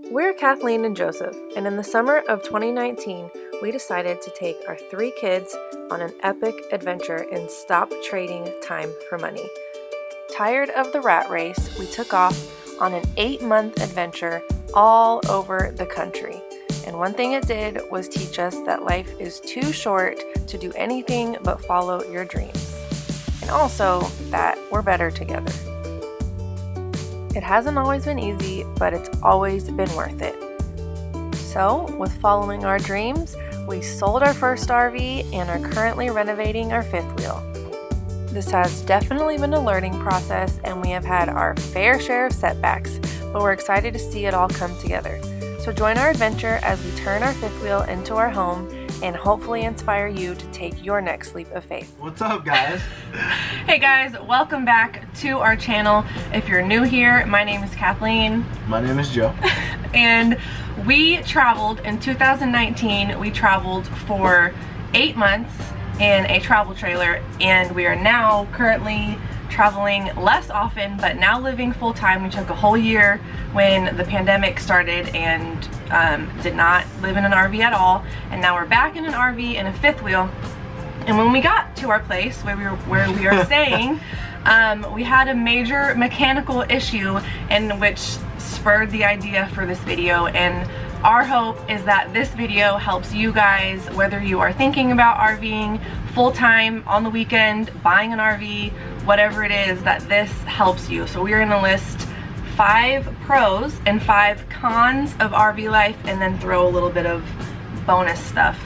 We're Kathleen and Joseph, and in the summer of 2019, we decided to take our 3 kids on an epic adventure and stop trading time for money. Tired of the rat race, we took off on an 8-month adventure all over the country. And one thing it did was teach us that life is too short to do anything but follow your dreams. And also that we're better together. It hasn't always been easy, but it's always been worth it. So, with following our dreams, we sold our first RV and are currently renovating our 5th wheel. This has definitely been a learning process, and we have had our fair share of setbacks, but we're excited to see it all come together. So join our adventure as we turn our 5th wheel into our home and hopefully inspire you to take your next leap of faith. What's up, guys? Hey guys, welcome back to our channel. If you're new here, my name is Kathleen. My name is Joe. And we traveled in 2019. We traveled for 8 months in a travel trailer, and we are now currently traveling less often, but now living full-time. We took a whole year when the pandemic started and did not live in an RV at all, and now we're back in an RV and a 5th wheel. And when we got to our place where we are staying, we had a major mechanical issue, in which spurred the idea for this video. And our hope is that this video helps you guys, whether you are thinking about RVing full-time, on the weekend, buying an RV, whatever it is, that this helps you. So we're gonna list 5 pros and 5 cons of RV life, and then throw a little bit of bonus stuff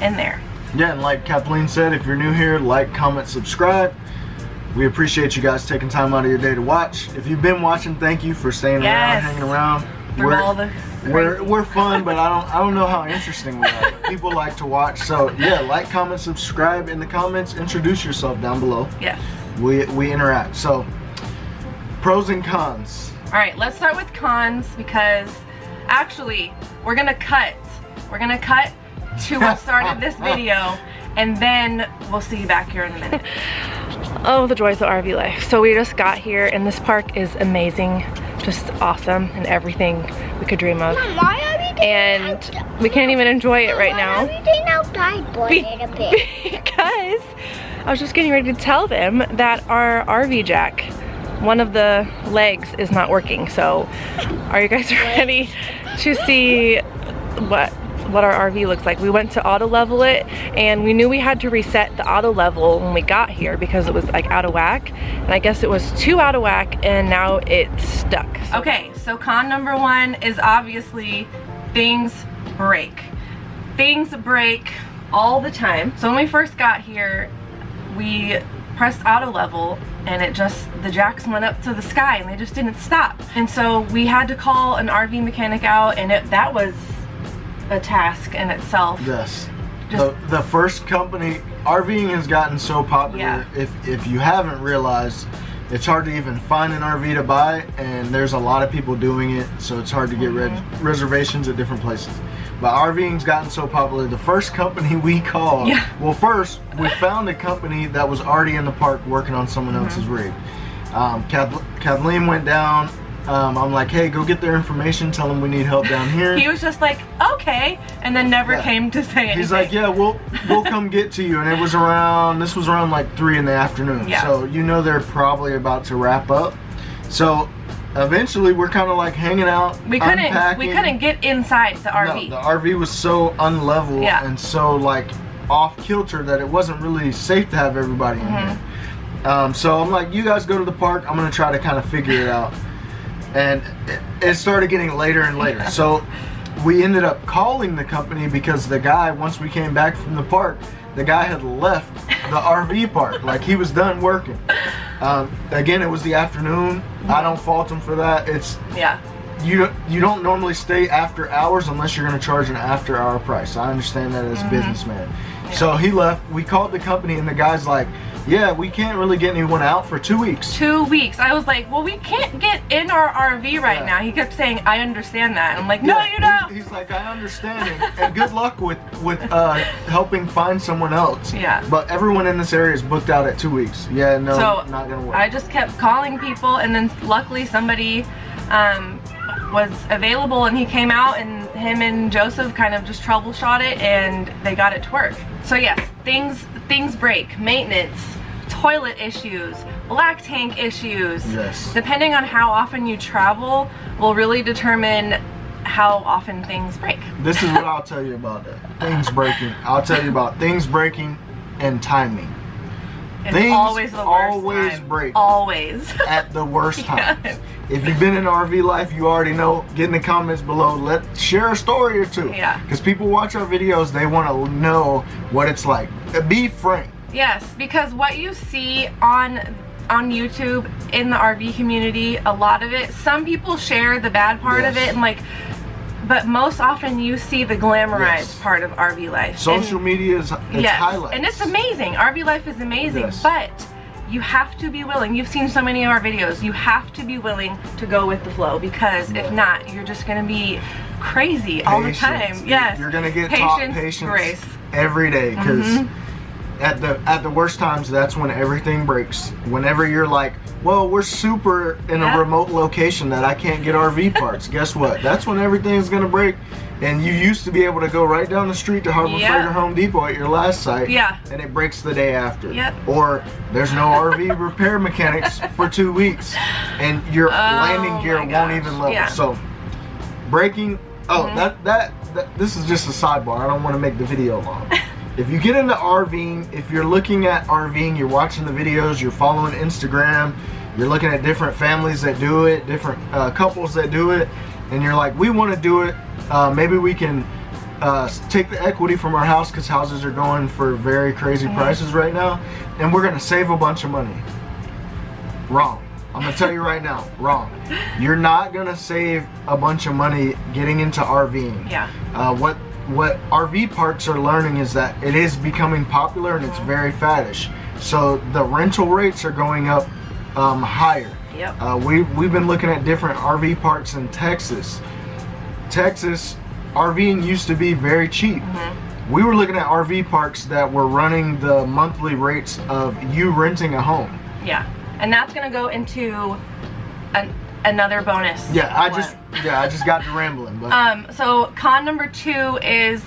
in there. Yeah, and like Kathleen said, if you're new here, like, comment, subscribe. We appreciate you guys taking time out of your day to watch. If you've been watching, thank you for staying around, hanging around. We're fun, but I don't know how interesting we are. People like to watch, so yeah, like, comment, subscribe in the comments. Introduce yourself down below. Yes. We interact. So, pros and cons. All right, let's start with cons, because actually we're gonna cut to what started this video, and then we'll see you back here in a minute. Oh, the joys of RV life. So we just got here, and this park is amazing, just awesome, and everything we could dream of. Mom, why are we and we can't even enjoy it right now. Why are we doing outside for a little bit? Because I was just getting ready to tell them that our RV jack, one of the legs is not working. So are you guys ready to see what our RV looks like? We went to auto level it, and we knew we had to reset the auto level when we got here because it was like out of whack, and I guess it was too out of whack, and now it's stuck. Okay, so con number 1 is obviously things break. Things break all the time. So when we first got here, we pressed auto level, and the jacks went up to the sky, and they just didn't stop. And so we had to call an RV mechanic out, and that was a task in itself. Yes. The first company, RVing has gotten so popular. Yeah. If you haven't realized, it's hard to even find an RV to buy, and there's a lot of people doing it, so it's hard to get reservations at different places. But RVing's gotten so popular, the first company we called, well, first we found a company that was already in the park working on someone else's rig. Kathleen went down. I'm like, hey, go get their information, tell them we need help down here. He was just like, okay, and then never came to say anything. He's like, yeah, we'll come get to you. And this was around like 3 in the afternoon. Yeah. So you know they're probably about to wrap up. So eventually we're kind of like hanging out, we couldn't get inside the RV. No, the RV was so unlevel and so like off kilter that it wasn't really safe to have everybody in here. So I'm like, you guys go to the park, I'm gonna try to kind of figure it out. And it started getting later and later. So we ended up calling the company because the guy, once we came back from the park, the guy had left the RV park. Like, he was done working. Again, it was the afternoon. I don't fault him for that. You don't normally stay after hours unless you're going to charge an after hour price. I understand that as a businessman. Yeah. So he left. We called the company, and the guy's like, yeah, we can't really get anyone out for 2 weeks. 2 weeks. I was like, well, we can't get in our RV right now. He kept saying, I understand that. And I'm like, no, you don't. He's like, I understand. And good luck with helping find someone else. Yeah. But everyone in this area is booked out at 2 weeks. Yeah, no, not going to work. I just kept calling people, and then luckily somebody was available, and he came out, and him and Joseph kind of just troubleshot it, and they got it to work. So yes, things break. Maintenance, toilet issues, black tank issues. Yes. Depending on how often you travel will really determine how often things break. This is what I'll tell you about that. Things breaking. I'll tell you about things breaking and timing. It's things always the worst always time. break. Always. At the worst time. Yes. If you've been in RV life, you already know. Get in the comments below. Share a story or two. Yeah. Because people watch our videos, they want to know what it's like. Be frank. Yes, because what you see on YouTube in the RV community, a lot of it, some people share the bad part of it, and like, but most often you see the glamorized part of RV life. Social media is highlights. And it's amazing. RV life is amazing, but you have to be willing. You've seen so many of our videos. You have to be willing to go with the flow, because if not, you're just going to be crazy all the time. Yes. You're going to get taught patience grace every day, because at the worst times, that's when everything breaks. Whenever you're like, well, we're super in a remote location that I can't get RV parts. Guess what? That's when everything's gonna break. And you used to be able to go right down the street to Harbor Freight or Home Depot at your last site, and it breaks the day after. Or there's no RV repair mechanics for 2 weeks, and your landing gear won't even level. So breaking. This is just a sidebar. I don't want to make the video long. If you get into RVing, if you're looking at RVing, you're watching the videos, you're following Instagram, you're looking at different families that do it, different couples that do it, and you're like, we want to do it, maybe we can take the equity from our house, because houses are going for very crazy prices right now, and we're going to save a bunch of money. Wrong. I'm going to tell you right now, wrong. You're not going to save a bunch of money getting into RVing. What RV parks are learning is that it is becoming popular, and it's very faddish. So the rental rates are going up higher. We've been looking at different RV parks in Texas. RVing used to be very cheap. We were looking at RV parks that were running the monthly rates of you renting a home. And that's gonna go into another bonus. I just got to rambling. But. So con number 2 is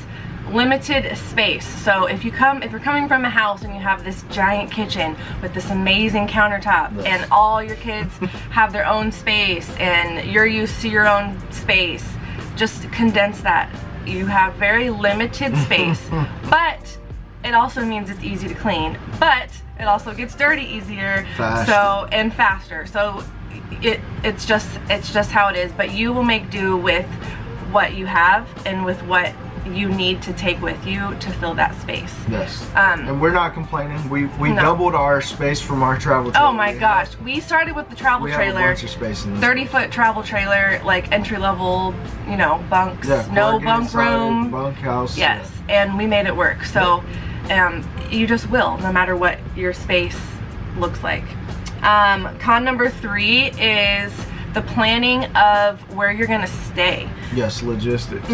limited space. So if you're coming from a house and you have this giant kitchen with this amazing countertop, and all your kids have their own space, and you're used to your own space, just condense that. You have very limited space, but it also means it's easy to clean, but it also gets dirty easier, and faster. So it's just how it is, but you will make do with what you have and with what you need to take with you to fill that space. And we're not complaining. We doubled our space from our travel trailer. Oh my gosh, we started with the travel trailer. We have a bunch of space in this 30-foot travel trailer, like entry level, bunks, no bunk room, bunkhouse. And we made it work. So you just will, no matter what your space looks like. Con number 3 is the planning of where you're gonna stay. Logistics.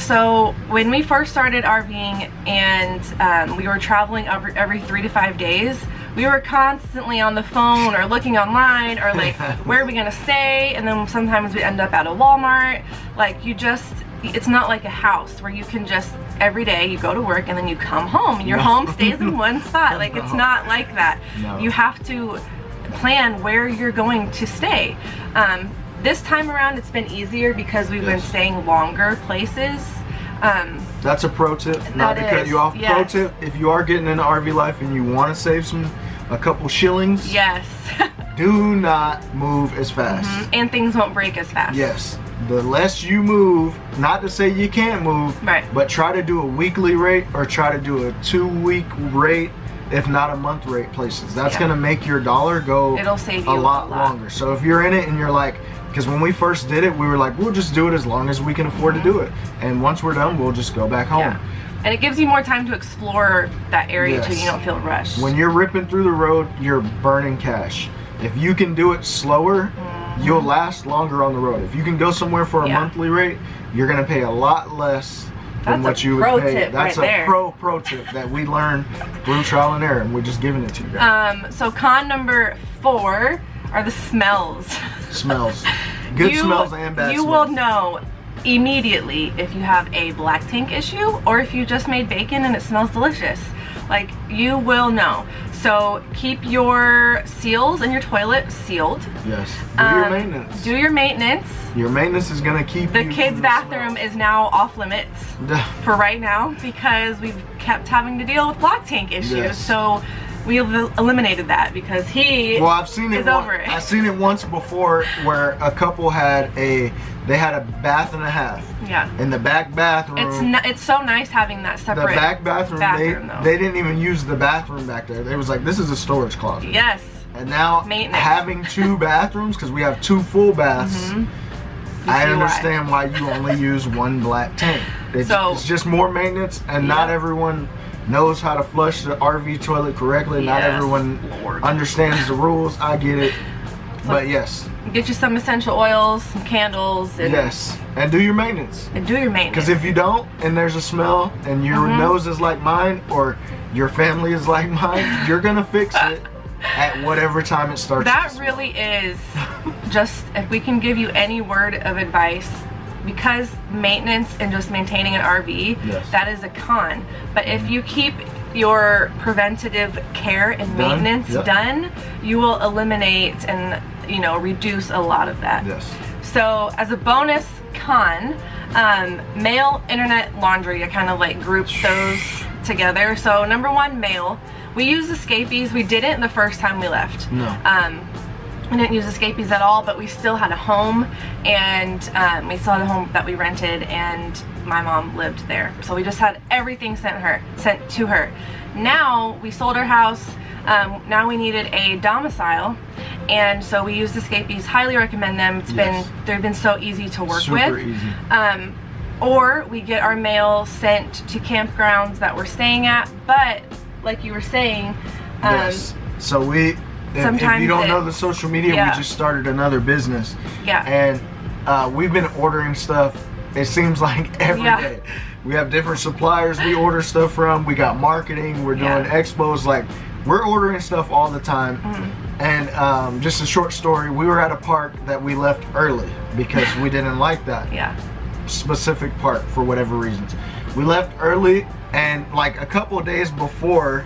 So when we first started RVing, and we were traveling every 3 to 5 days, we were constantly on the phone or looking online, or like, where are we gonna stay? And then sometimes we end up at a Walmart. Like, it's not like a house where you can just, every day you go to work and then you come home and your home stays in one spot. Like, it's not like that. You have to plan where you're going to stay. This time around it's been easier because we've been staying longer places. That's a pro tip, not to cut you off. Pro tip, if you are getting into RV life and you want to save a couple shillings, do not move as fast. And things won't break as fast. The less you move, not to say you can't move, but try to do a weekly rate, or try to do a 2-week rate, if not a month rate places. That's gonna make your dollar go It'll save you a lot longer. So if you're in it and you're like, because when we first did it, we were like, we'll just do it as long as we can afford to do it, and once we're done, we'll just go back home. And it gives you more time to explore that area too. You don't feel rushed. When you're ripping through the road, you're burning cash. If you can do it slower, you'll last longer on the road. If you can go somewhere for a monthly rate, you're gonna pay a lot less than what you would pay. That's a pro tip that we learned through trial and error, and we're just giving it to you guys. So con number 4 are the smells. Good smells and bad You smells. will know immediately if you have a black tank issue or if you just made bacon and it smells delicious. Like, you will know. So keep your seals in your toilet sealed. Yes. Do your maintenance. Do your maintenance. Your maintenance is gonna keep the you kids' from bathroom is now off limits for right now because we've kept having to deal with black tank issues. Yes. So we've eliminated that because I've seen it over it. I've seen it once before where a couple had a bath and a half. Yeah. In the back bathroom. It's so nice having that separate. The back bathroom they didn't even use the bathroom back there. They was like, this is a storage closet. Yes. And now having 2 bathrooms, because we have 2 full baths, I understand why you only use 1 black tank. It's just more maintenance, and not everyone knows how to flush the RV toilet correctly. Not everyone understands the rules. I get it. But yes. Get you some essential oils, some candles. And and do your maintenance. Because if you don't, and there's a smell, and your nose is like mine, or your family is like mine, you're gonna fix it at whatever time it starts. That really is just, if we can give you any word of advice, because maintenance and just maintaining an RV, that is a con. But if you keep your preventative care and maintenance done, you will eliminate and reduce a lot of that. So as a bonus con, mail, internet, laundry, I kind of like grouped those together. So number 1, mail. We use escapees. We didn't the first time we left. No. We didn't use escapees at all, but we still had a home, and we still had a home that we rented, and my mom lived there. So we just had everything sent to her. Now we sold our house. Now we needed a domicile, and so we used escapees. Highly recommend them. They've been so easy to work with. Super easy. Or we get our mail sent to campgrounds that we're staying at, but like you were saying, so if you don't know the social media, we just started another business. And we've been ordering stuff, it seems like every day. We have different suppliers we order stuff from. We got marketing, we're doing expos, like we're ordering stuff all the time. And just a short story, we were at a park that we left early because we didn't like that specific park for whatever reasons. We left early, and like a couple of days before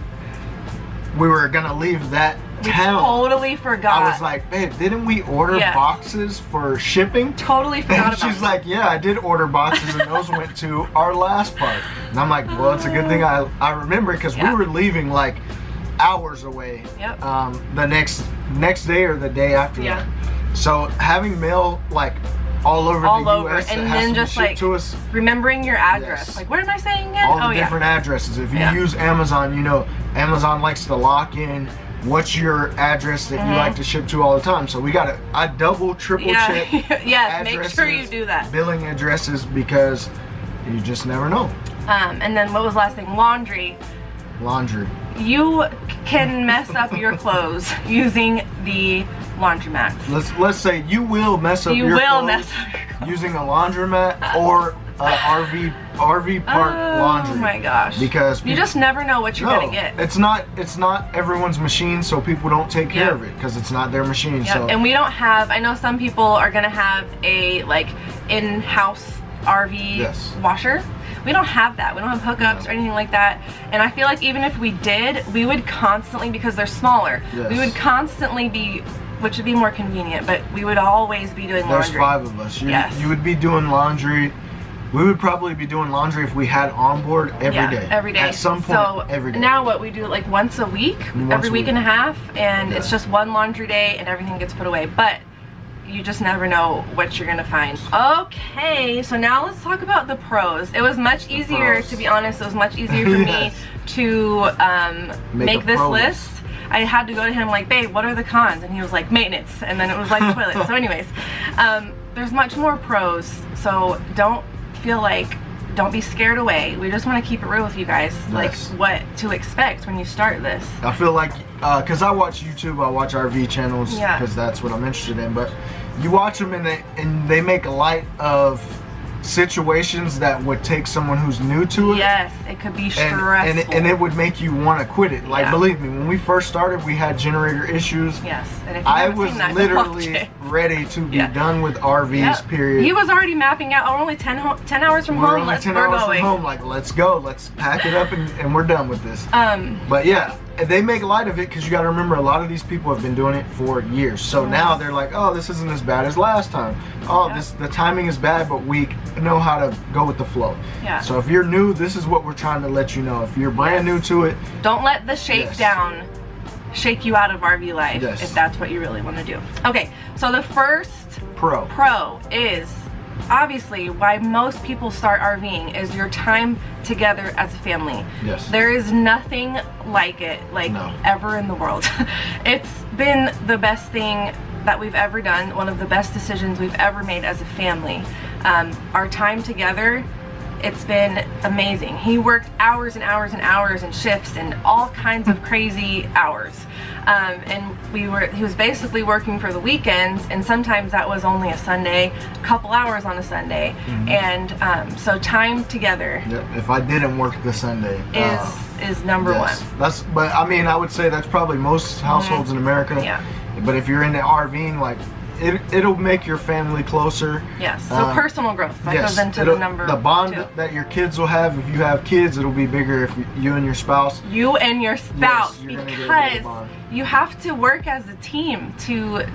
we were gonna leave that town, totally forgot. I was like, babe, didn't we order boxes for shipping? Totally forgot about she's like, yeah, I did order boxes, and those went to our last park. And I'm like, well, it's a good thing I remember, because we were leaving like hours away. The next day or the day after that. So having mail like all over the US, and then just like remembering your address. Like, where am I saying again? All the different addresses. If you use Amazon, Amazon likes to lock in what's your address that you like to ship to all the time. So we got I double, triple check. Make sure you do that. Billing addresses, because you just never know. And then what was the last thing? Laundry. You can mess up your clothes using the laundromats. Let's say you will mess up your clothes using a laundromat or RV park laundry. Oh my gosh! Because you just never know what you're gonna get. It's not everyone's machine, so people don't take care of it because it's not their machine. So and we don't have. I know some people are gonna have a like in-house RV washer. We don't have that. We don't have hookups or anything like that. And I feel like even if we did, we would constantly, because they're smaller, we would constantly be, which would be more convenient, but we would always be doing laundry. There's 5 of us. You would be doing laundry. We would probably be doing laundry if we had onboard every day. Every day. At some point, every day. Now what we do, like once a week, every week and a half, and it's just one laundry day and everything gets put away. But you just never know what you're gonna find. Okay, so now let's talk about the pros. It was much easier, to be honest, it was much easier for me to make this list. I had to go to him like, babe, what are the cons? And he was like, maintenance. And then it was like toilet. So anyways, there's much more pros. So don't be scared away. We just want to keep it real with you guys, like what to expect when you start this. I feel like, because I watch YouTube, I watch RV channels, because that's what I'm interested in, but you watch them and they make light of situations that would take someone who's new to it. Yes, it could be stressful. And it would make you want to quit it. Like, Yeah. believe me, when we first started, we had generator issues. Yes, and if you I haven't was seen that, literally ready to be done with RVs, Yep. period. He was already mapping out, we're only 10 hours from We're home, only 10 hours from home, like, let's go, let's pack it up and we're done with this. But yeah, they make light of it because you got to remember a lot of these people have been doing it for years. So now they're like, oh, this isn't as bad as last time. Oh, the timing is bad, but we know how to go with the flow. Yeah. So if you're new, this is what we're trying to let you know. If you're brand new to it, don't let the shakedown shake you out of RV life if that's what you really want to do. Okay, so the first pro is obviously why most people start RVing is your time together as a family. Yes. There is nothing like it, ever in the world. It's been the best thing that we've ever done, one of the best decisions we've ever made as a family. Our time together, it's been amazing. He worked hours and hours and hours and shifts and all kinds of crazy hours. And he was basically working for the weekends, and sometimes that was only a Sunday, a couple hours on a Sunday. And so time together. Yep. If I didn't work the Sunday, is number one. But I mean, I would say that's probably most households in America. Yeah. But if you're into RVing, like, it'll make your family closer. Yes. So personal growth that goes into the number. The bond two. that your kids will have, if you have kids, it'll be bigger if you and your spouse. You and your spouse, because you have to work as a team to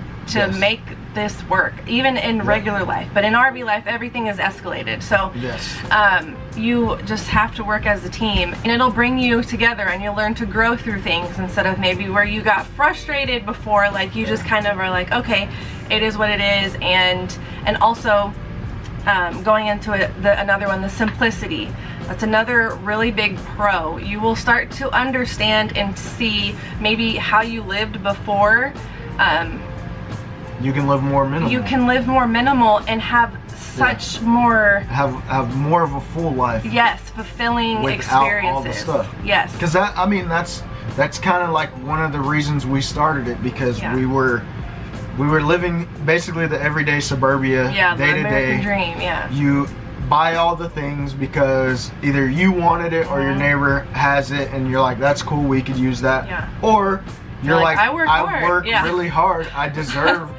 make this work, even in regular life. But in RV life, everything is escalated. So you just have to work as a team, and it'll bring you together, and you'll learn to grow through things instead of maybe where you got frustrated before. Like, you just kind of are like, okay, it is what it is. And also going into another one, the simplicity. That's another really big pro. You will start to understand and see maybe how you lived before. You can live more minimal. You can live more minimal and have such more... Have more of a full life. Yes, fulfilling experiences. All the stuff. Yes. Because that's kind of like one of the reasons we started it, because we were living basically the everyday suburbia, day to day. American dream, You buy all the things because either you wanted it or your neighbor has it, and you're like, that's cool, we could use that. Yeah. Or you're like, I work really hard, I deserve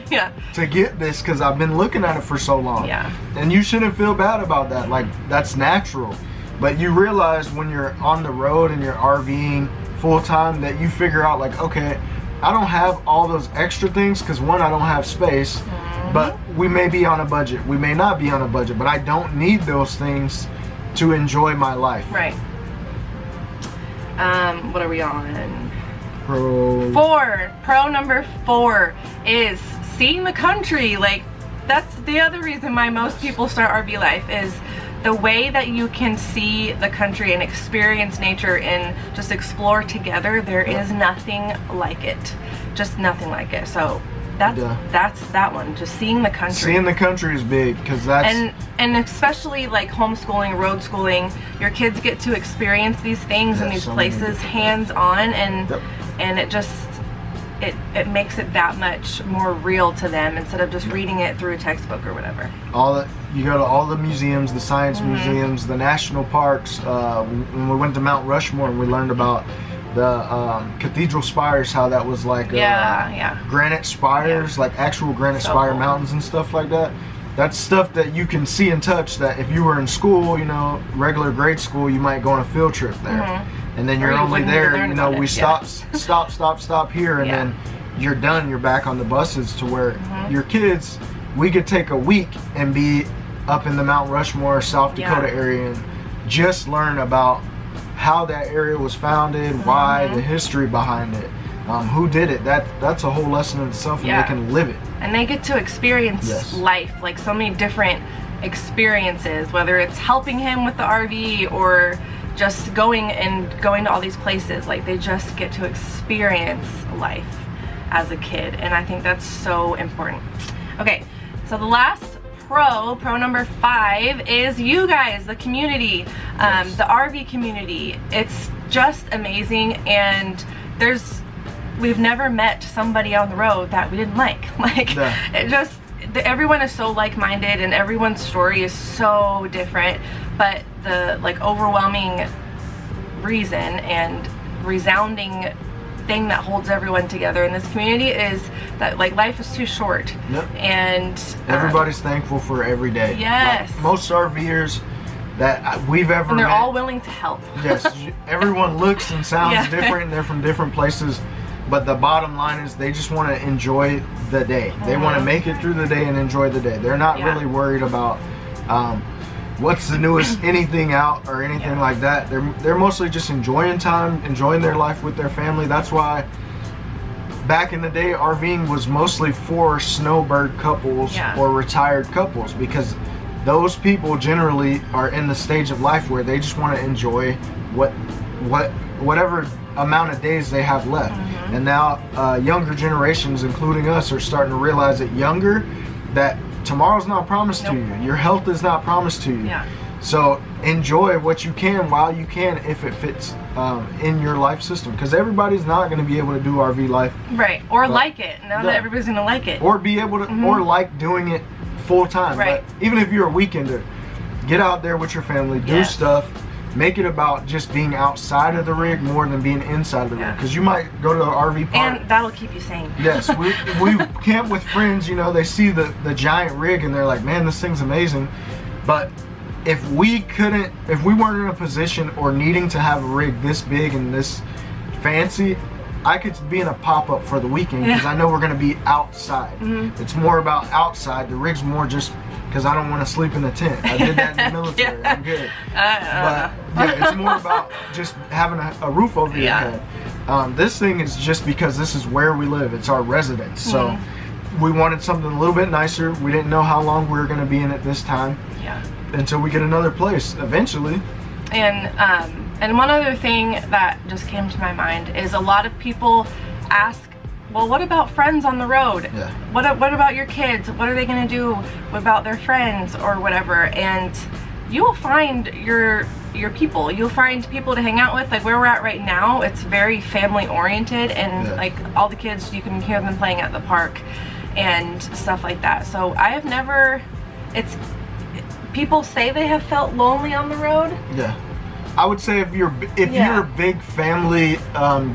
to get this because I've been looking at it for so long. Yeah. And you shouldn't feel bad about that. Like, that's natural. But you realize when you're on the road and you're RVing full time that you figure out, like, okay, I don't have all those extra things because, one, I don't have space, but we may be on a budget. We may not be on a budget, but I don't need those things to enjoy my life. Right. What are we on? Pro number 4 is seeing the country. Like, that's the other reason why most people start RV life, is the way that you can see the country and experience nature and just explore together. There is nothing like it. Just nothing like it. So that's that one. Just seeing the country. Seeing the country is big, because that's and especially like homeschooling, road schooling, your kids get to experience these things in these places hands on, and it just it makes it that much more real to them instead of just reading it through a textbook or whatever. You go to all the museums, the science museums, the national parks. When we went to Mount Rushmore and we learned about the cathedral spires, how that was like granite spires, like actual granite spire mountains and stuff like that. That's stuff that you can see and touch, that if you were in school, regular grade school, you might go on a field trip there. And then you're only there, we stop here, and then you're done. You're back on the buses, to where your kids, we could take a week and be up in the Mount Rushmore, South Dakota area, and just learn about how that area was founded, why, the history behind it, who did it. That's a whole lesson in itself, and they can live it. And they get to experience life, like so many different experiences, whether it's helping him with the RV or just going to all these places. Like, they just get to experience life as a kid, and I think that's so important. Okay, so the last pro number 5 is you guys, the community, the RV community. It's just amazing, and we've never met somebody on the road that we didn't like. Like, everyone is so like-minded and everyone's story is so different, but the like overwhelming reason and resounding thing that holds everyone together in this community is that like life is too short. Yep. And everybody's thankful for every day. Yes. Like most RVers that we've ever and they're met, all willing to help. Yes. Everyone looks and sounds different, and they're from different places, but the bottom line is they just want to enjoy the day. They want to make it through the day and enjoy the day. They're not really worried about what's the newest anything out or anything like that. They're mostly just enjoying time, enjoying their life with their family. That's why back in the day RVing was mostly for snowbird couples or retired couples, because those people generally are in the stage of life where they just want to enjoy whatever amount of days they have left. And now younger generations, including us, are starting to realize that tomorrow's not promised to you. Your health is not promised to you. So enjoy what you can while you can, if it fits in your life system, because everybody's not going to be able to do RV life, right? Or like it. Not everybody's going to like it, or be able to, or like doing it full time. Right. But even if you're a weekender, get out there with your family, do stuff. Make it about just being outside of the rig more than being inside of the rig, because you might go to the RV park and that'll keep you sane. Yes, we camp with friends, you know, they see the giant rig and they're like, man, this thing's amazing. But if we weren't in a position or needing to have a rig this big and this fancy, I could be in a pop-up for the weekend, because I know we're going to be outside. It's more about outside. The rig's more just because I don't want to sleep in the tent. I did that in the military. I'm good. But yeah, it's more about just having a roof over your head. This thing is just because this is where we live. It's our residence. So we wanted something a little bit nicer. We didn't know how long we were going to be in it this time. Until we get another place eventually. And one other thing that just came to my mind is a lot of people ask, well, what about friends on the road? What about your kids? What are they going to do about their friends or whatever? And you will find your people. You'll find people to hang out with. Like where we're at right now, it's very family oriented, and like all the kids, you can hear them playing at the park and stuff like that. So I have never, people say they have felt lonely on the road. I would say if you're a big family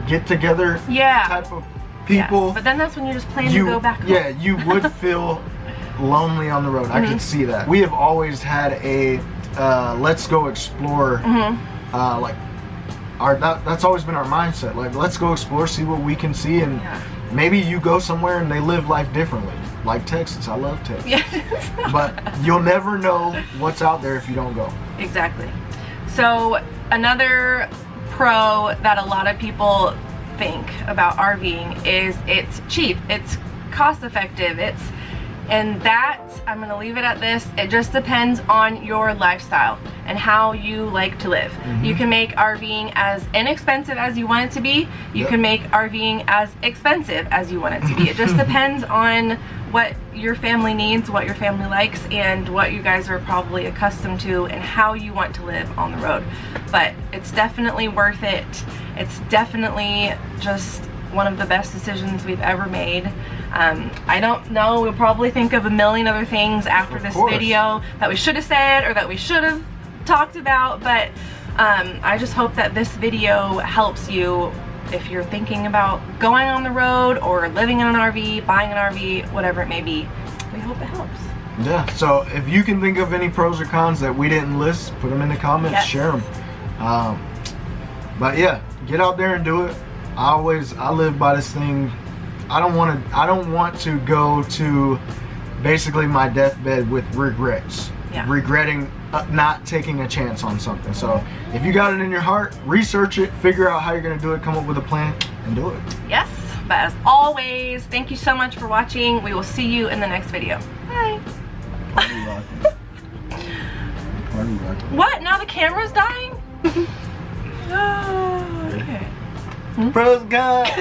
get together type of people, but then that's when you just plan to go back home. You would feel lonely on the road. I could see that. We have always had a let's go explore, like that's always been our mindset. Like, let's go explore, see what we can see, and maybe you go somewhere and they live life differently. Like Texas, I love Texas. But you'll never know what's out there if you don't go. Exactly. So another pro that a lot of people think about RVing is it's cheap, it's cost effective, and that, I'm gonna leave it at this, it just depends on your lifestyle and how you like to live. You can make RVing as inexpensive as you want it to be. You can make RVing as expensive as you want it to be. It just depends on what your family needs, what your family likes, and what you guys are probably accustomed to, and how you want to live on the road. But it's definitely worth it. It's definitely just one of the best decisions we've ever made. I don't know, we'll probably think of a million other things after this video that we should have said or that we should have talked about, but I just hope that this video helps you if you're thinking about going on the road or living in an RV, buying an RV, whatever it may be. We hope it helps. Yeah, so if you can think of any pros or cons that we didn't list, put them in the comments, share them. But yeah, get out there and do it. I live by this thing. I don't want to go to basically my deathbed with regrets. Regretting not taking a chance on something. So if you got it in your heart, research it, figure out how you're going to do it, come up with a plan, and do it. Yes, but as always, thank you so much for watching. We will see you in the next video. Bye. What? Now the camera's dying? Oh, okay. Pros, guys.